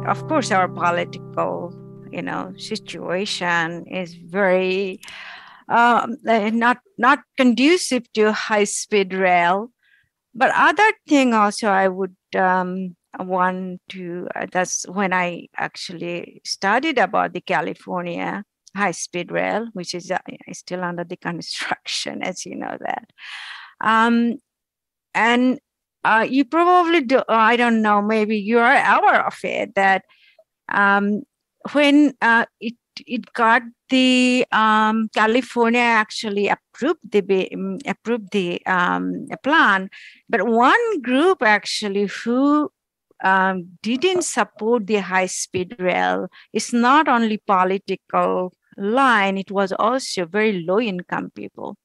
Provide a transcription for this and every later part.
of course, our political, situation is very not conducive to high-speed rail. But other thing also I would want to, that's when I actually studied about the California high-speed rail, which is still under the construction, as you know that. And you probably do, I don't know, maybe you are aware of it, that when it got the California actually approved the plan, but one group actually who didn't support the high-speed rail is not only political line, it was also very low-income people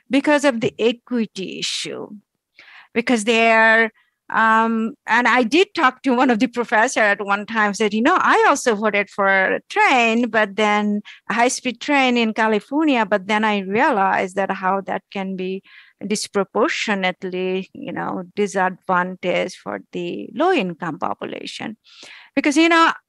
because of the equity issue. Because they're, and I did talk to one of the professor at one time, said, I also voted for a train, but then a high-speed train in California, but then I realized that how that can be disproportionately, disadvantage for the low-income population. Because,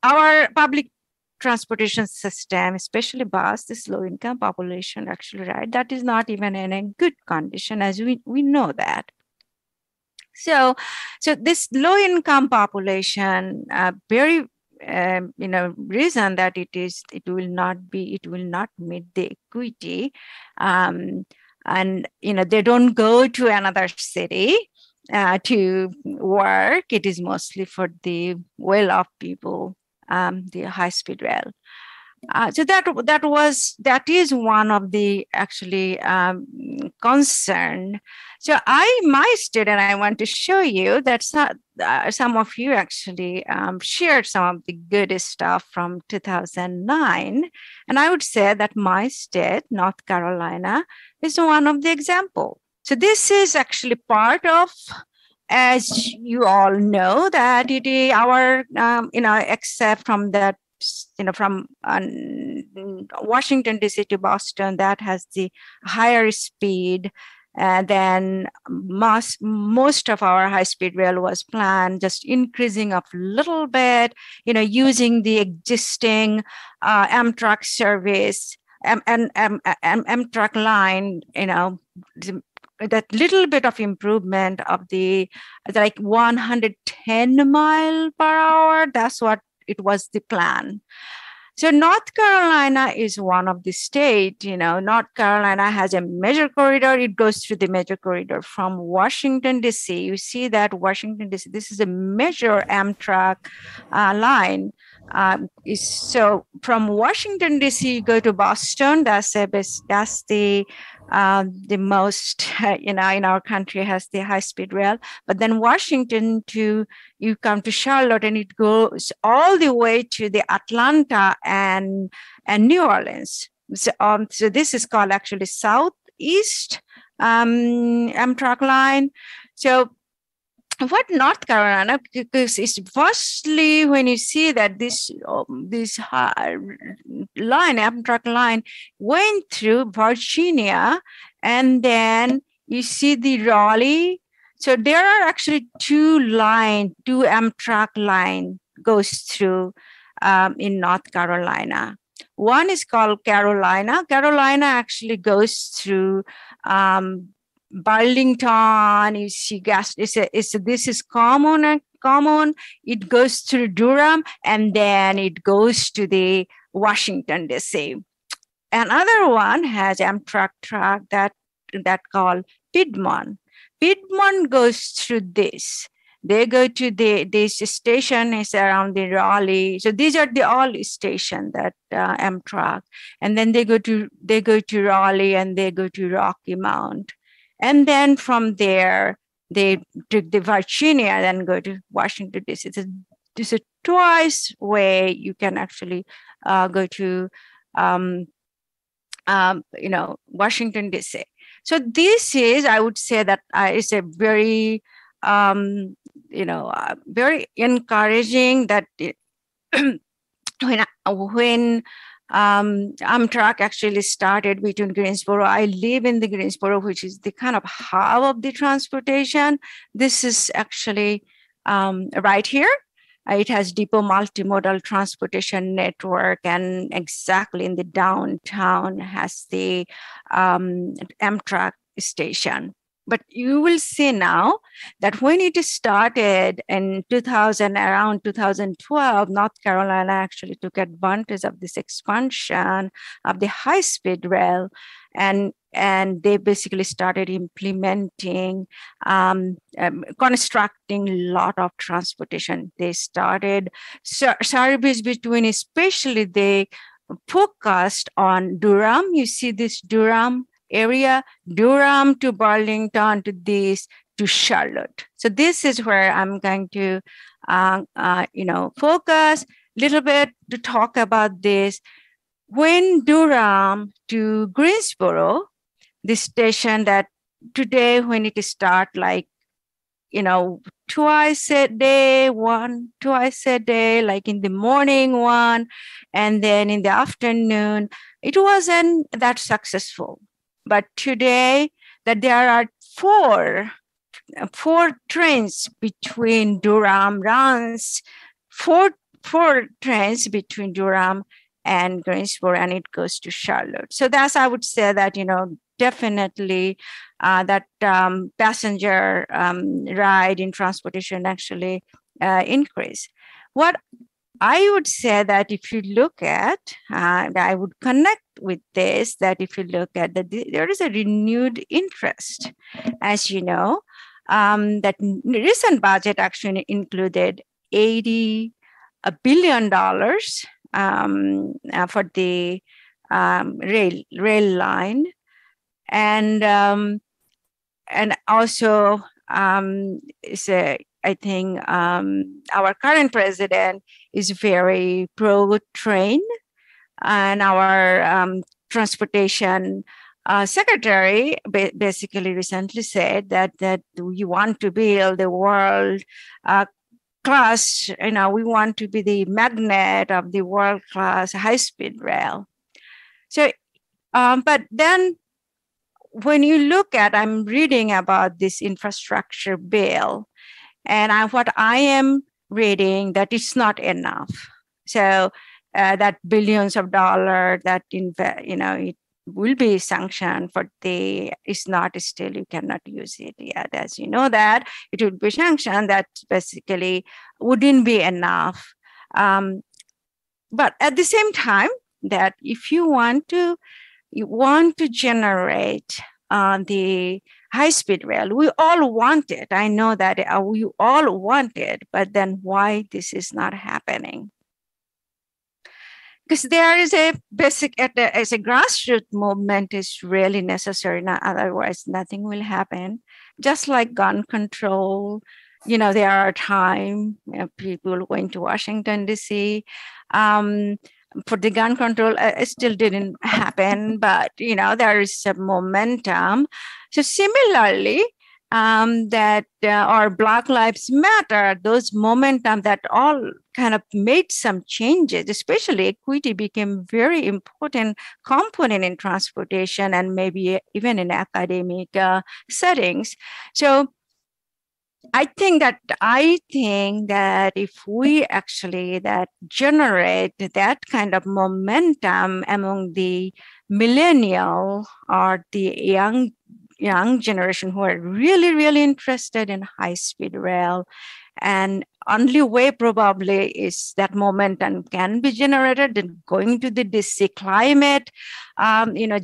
our public transportation system, especially bus, this low-income population actually, right, that is not even in a good condition, as we know that. So this low-income population, very reason that it will not meet the equity, and they don't go to another city to work. It is mostly for the well-off people, the high-speed rail. So that is one of the actually concern. So my student, I want to show you that some of you actually shared some of the good stuff from 2009, and I would say that my state, North Carolina, is one of the example. So this is actually part of, as you all know, that it is our except from that. From Washington, D.C. to Boston, that has the higher speed than most of our high-speed rail was planned, just increasing a little bit, using the existing Amtrak service, Amtrak line, that little bit of improvement of the 110 mile per hour, that's what it was the plan. So North Carolina is one of the state, North Carolina has a major corridor. It goes through the major corridor from Washington, D.C. You see that Washington, D.C., this is a major Amtrak line. So from Washington, D.C., you go to Boston. That's the most, in our country has the high-speed rail. But then Washington you come to Charlotte, and it goes all the way to the Atlanta and New Orleans. So this is called actually Southeast Amtrak line. So what North Carolina, because it's firstly when you see that this line, Amtrak line, went through Virginia, and then you see the Raleigh. So there are actually two Amtrak line goes through in North Carolina. One is called Carolina. Carolina actually goes through Burlington. You see gas. This is common. It goes through Durham, and then it goes to the Washington, D.C. Another one has Amtrak track that called Piedmont. Piedmont goes through this. They go to this station is around the Raleigh. So these are the all stations that Amtrak, and then they go to Raleigh, and they go to Rocky Mount, and then from there they took the Virginia, then go to Washington, D.C. This is twice way you can actually go to Washington, D.C. So this is, I would say that is a very, very encouraging that when Amtrak actually started between Greensboro. I live in the Greensboro, which is the kind of hub of the transportation. This is actually right here. It has depot multimodal transportation network, and exactly in the downtown has the Amtrak station. But you will see now that when it started in around 2012, North Carolina actually took advantage of this expansion of the high-speed rail, and they basically started implementing, constructing a lot of transportation. They started service between, especially they focused on Durham. You see this Durham area, Durham to Burlington to Charlotte. So this is where I'm going to, focus a little bit to talk about this. When Durham to Greensboro, the station that today when it start twice a day, like in the morning one, and then in the afternoon, it wasn't that successful. But today that there are four trains between Durham runs, four trains between Durham and Greensboro, and it goes to Charlotte. So that's, I would say that, definitely that passenger ride in transportation actually increase. What I would say that if you look at, I would connect with this, that if you look at that, there is a renewed interest, as you know, that recent budget actually included $80 billion for the rail line, and also I think our current president is very pro-train, and our transportation secretary basically recently said that we want to build the world class, we want to be the magnet of the world class high-speed rail. So, but then when you look at, I'm reading about this infrastructure bill, and what I am reading that it's not enough. So that billions of dollars that it will be sanctioned for it's not still, you cannot use it yet. As you know that it would be sanctioned, that basically wouldn't be enough. But at the same time, that if you want to generate the high-speed rail, we all want it. I know that we all want it, but then why this is not happening? Because there is a basic, as a grassroots movement is really necessary. Otherwise, nothing will happen. Just like gun control, there are times people going to Washington, D.C. For the gun control, it still didn't happen, but there is some momentum. So similarly, that or Black Lives Matter, those momentum that all kind of made some changes, especially equity became very important component in transportation and maybe even in academic settings. So I think that if we actually that generate that kind of momentum among the millennial or the young generation who are really, really interested in high-speed rail, and only way probably is that momentum can be generated in going to the DC climate,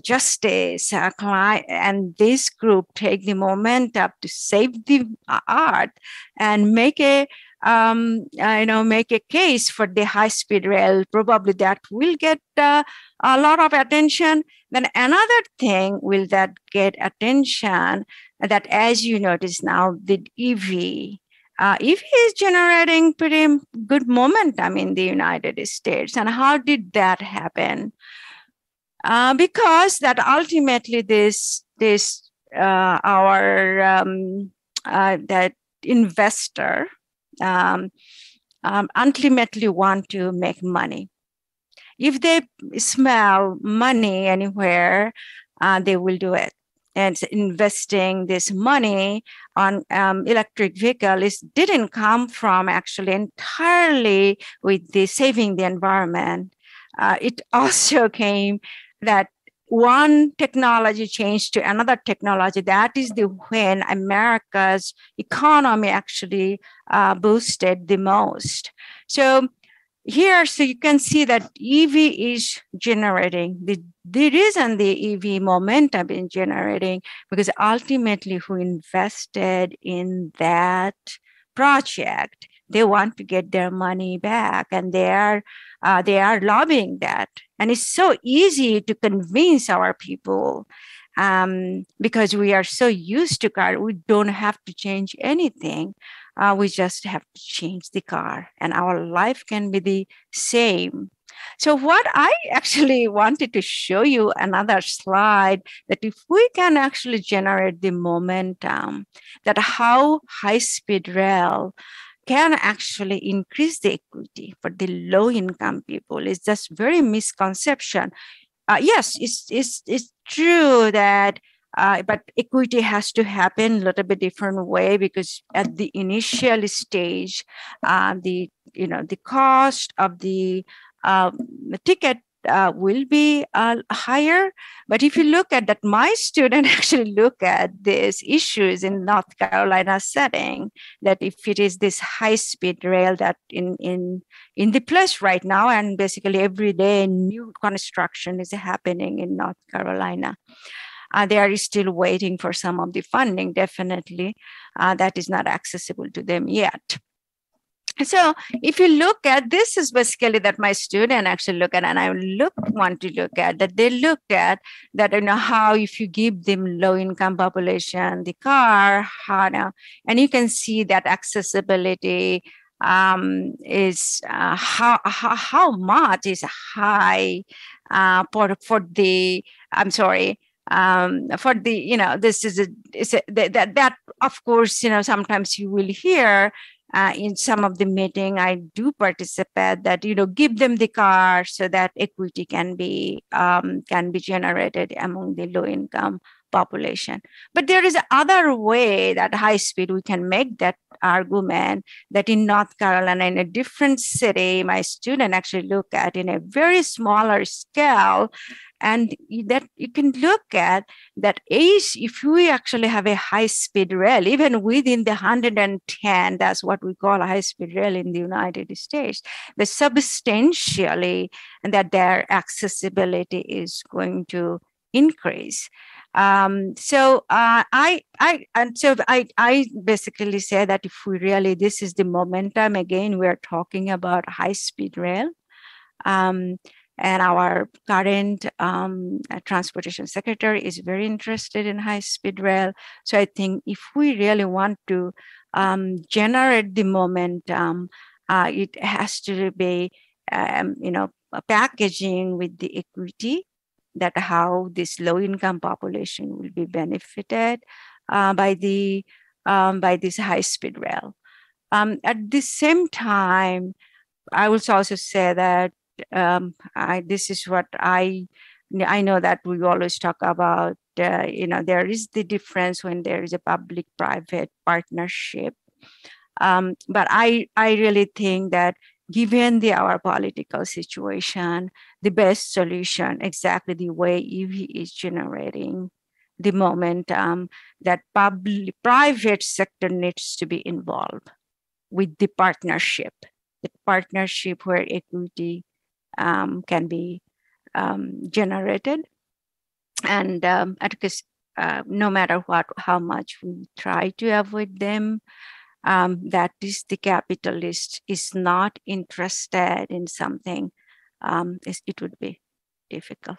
justice, and this group take the momentum to save the earth and make a case for the high-speed rail. Probably that will get a lot of attention. Then another thing will that get attention, that as you notice now, the EV is generating pretty good momentum in the United States. And how did that happen? Because that ultimately that investor ultimately want to make money. If they smell money anywhere, they will do it. and investing this money on electric vehicles didn't come from actually entirely with the saving the environment. It also came that one technology changed to another technology. That is the when America's economy actually boosted the most. So here, so you can see that EV is generating. The reason the EV momentum is generating, because ultimately who invested in that project, they want to get their money back, and they are lobbying that. And it's so easy to convince our people because we are so used to car. We don't have to change anything. We just have to change the car, and our life can be the same. So what I actually wanted to show you another slide, that if we can actually generate the momentum, that how high-speed rail can actually increase the equity for the low-income people. It's just very misconception. Yes, it's true that, but equity has to happen a little bit different way, because at the initial stage, the cost of the ticket will be higher. But if you look at that, my student actually look at these issues in North Carolina setting, that if it is this high-speed rail that in the place right now, and basically every day new construction is happening in North Carolina. They are still waiting for some of the funding, definitely. That is not accessible to them yet. So if you look at, this is basically that my student actually look at, and I want to look at, that they looked at that, how if you give them low income population the car, how now, and you can see that accessibility is how much is high for the, I'm sorry, for the, this is that of course, sometimes you will hear in some of the meeting I do participate, that give them the car so that equity can be generated among the low income population. But there is another way that high speed we can make that argument, that in North Carolina, in a different city, my student actually look at in a very smaller scale, and that you can look at that age, if we actually have a high-speed rail, even within the 110, that's what we call a high-speed rail in the United States, but substantially, and that their accessibility is going to increase. So I basically say that if we really, this is the momentum, again, we're talking about high-speed rail. And our current transportation secretary is very interested in high-speed rail. So I think if we really want to generate the momentum, it has to be, packaging with the equity, that how this low-income population will be benefited by this high-speed rail. At the same time, I will also say that this is what I know, that we always talk about, there is the difference when there is a public-private partnership. But I really think that given our political situation, the best solution, exactly the way EV is generating the momentum, that private sector needs to be involved with the partnership where equity can be generated. And because no matter how much we try to avoid them, that is, the capitalist is not interested in something, it would be difficult.